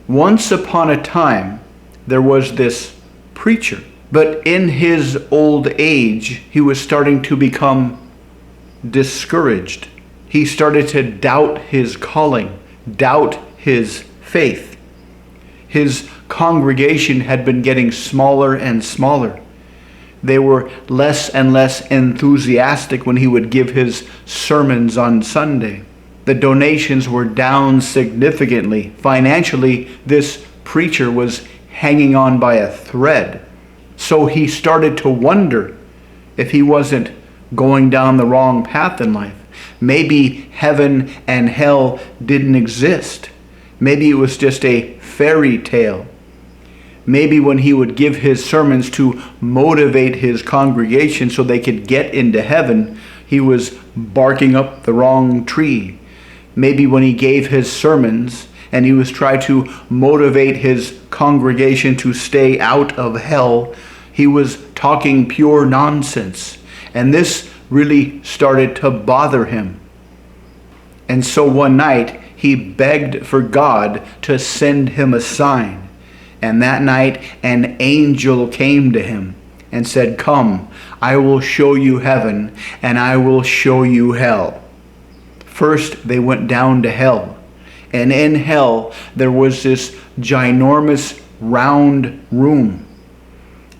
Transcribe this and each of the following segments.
Once upon a time, there was this preacher, but in his old age, he was starting to become discouraged. He started to doubt his calling, doubt his faith. His congregation had been getting smaller and smaller. They were less and less enthusiastic when he would give his sermons on Sunday. The donations were down significantly. Financially, this preacher was hanging on by a thread. So he started to wonder if he wasn't going down the wrong path in life. Maybe heaven and hell didn't exist. Maybe it was just a fairy tale. Maybe when he would give his sermons to motivate his congregation so they could get into heaven, he was barking up the wrong tree. Maybe when he gave his sermons and he was trying to motivate his congregation to stay out of hell, he was talking pure nonsense. And this really started to bother him. And so one night, he begged for God to send him a sign. And that night, an angel came to him and said, "Come, I will show you heaven, and I will show you hell." First, they went down to hell. And in hell, there was this ginormous round room.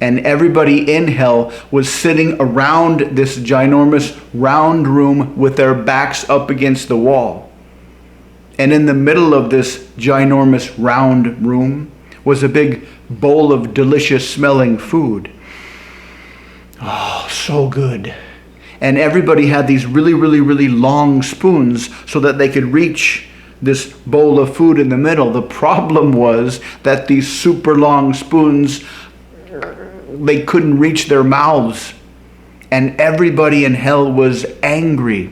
And everybody in hell was sitting around this ginormous round room with their backs up against the wall. And in the middle of this ginormous round room was a big bowl of delicious smelling food. Oh, so good. And everybody had these really, really, really long spoons so that they could reach this bowl of food in the middle. The problem was that these super long spoons, they couldn't reach their mouths. And everybody in hell was angry.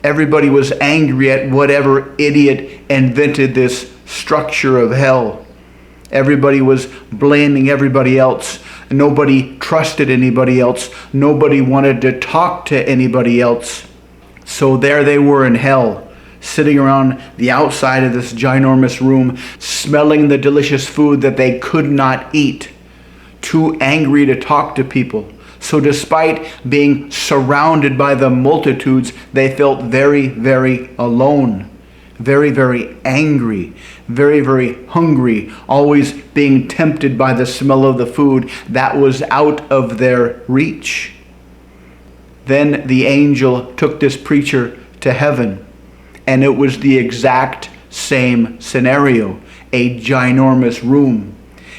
Everybody was angry at whatever idiot invented this structure of hell. Everybody was blaming everybody else. Nobody trusted anybody else. Nobody wanted to talk to anybody else. So there they were in hell, sitting around the outside of this ginormous room, smelling the delicious food that they could not eat, too angry to talk to people. So despite being surrounded by the multitudes, they felt very, very alone, very, very angry, very, very hungry, always being tempted by the smell of the food that was out of their reach. Then the angel took this preacher to heaven, and it was the exact same scenario, a ginormous room.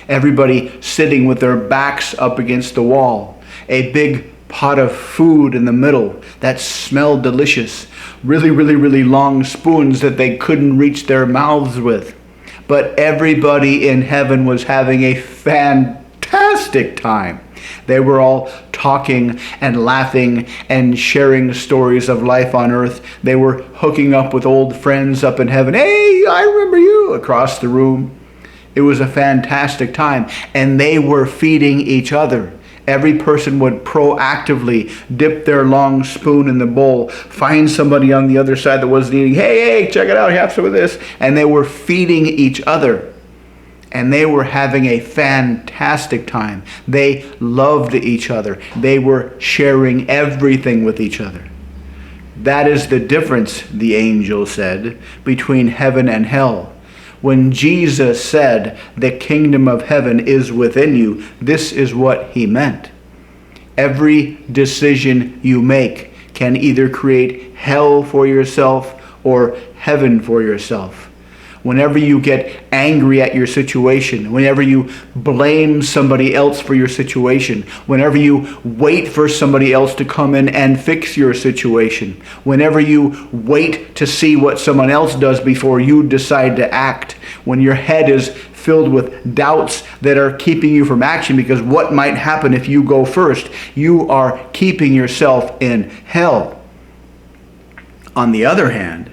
Everybody sitting with their backs up against the wall. A big pot of food in the middle that smelled delicious. Really, really, really long spoons that they couldn't reach their mouths with. But everybody in heaven was having a fantastic time. They were all talking and laughing and sharing stories of life on earth. They were hooking up with old friends up in heaven. "Hey, I remember you," across the room. It was a fantastic time. And they were feeding each other. Every person would proactively dip their long spoon in the bowl, find somebody on the other side that wasn't eating. Hey, check it out, have some of this. And they were feeding each other. And they were having a fantastic time. They loved each other. They were sharing everything with each other. That is the difference, the angel said, between heaven and hell. When Jesus said, "The kingdom of heaven is within you," this is what he meant. Every decision you make can either create hell for yourself or heaven for yourself. Whenever you get angry at your situation, whenever you blame somebody else for your situation, whenever you wait for somebody else to come in and fix your situation, whenever you wait to see what someone else does before you decide to act, when your head is filled with doubts that are keeping you from action because what might happen if you go first, you are keeping yourself in hell. On the other hand,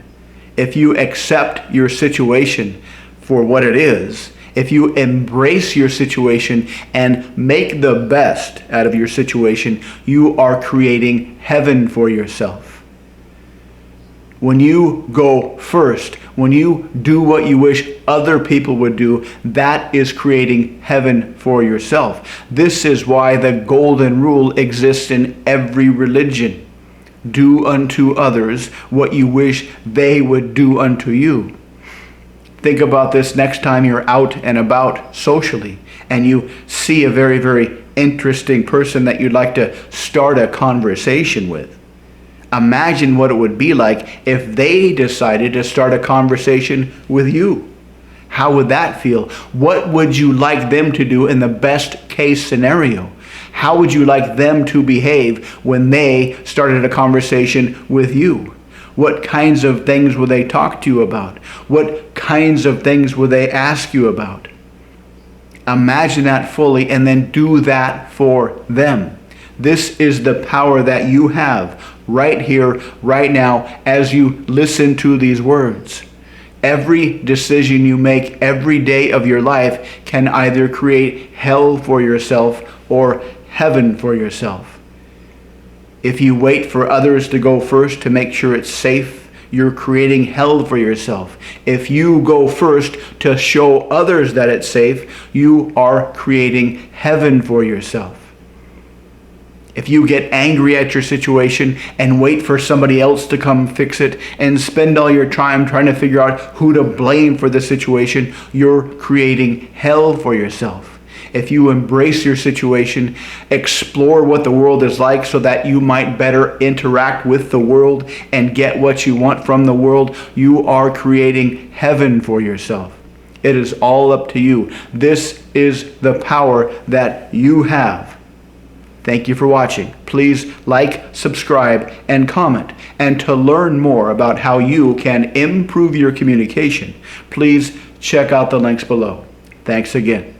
if you accept your situation for what it is, if you embrace your situation and make the best out of your situation, you are creating heaven for yourself. When you go first, when you do what you wish other people would do, that is creating heaven for yourself. This is why the golden rule exists in every religion. Do unto others what you wish they would do unto you. Think about this next time you're out and about socially and you see a very, very interesting person that you'd like to start a conversation with. Imagine what it would be like if they decided to start a conversation with you. How would that feel? What would you like them to do in the best case scenario? How would you like them to behave when they started a conversation with you? What kinds of things would they talk to you about? What kinds of things would they ask you about? Imagine that fully and then do that for them. This is the power that you have right here, right now, as you listen to these words. Every decision you make every day of your life can either create hell for yourself or heaven for yourself. If you wait for others to go first to make sure it's safe, you're creating hell for yourself. If you go first to show others that it's safe, you are creating heaven for yourself. If you get angry at your situation and wait for somebody else to come fix it and spend all your time trying to figure out who to blame for the situation, you're creating hell for yourself. If you embrace your situation, explore what the world is like so that you might better interact with the world and get what you want from the world, you are creating heaven for yourself. It is all up to you. This is the power that you have. Thank you for watching. Please like, subscribe, and comment. And to learn more about how you can improve your communication, please check out the links below. Thanks again.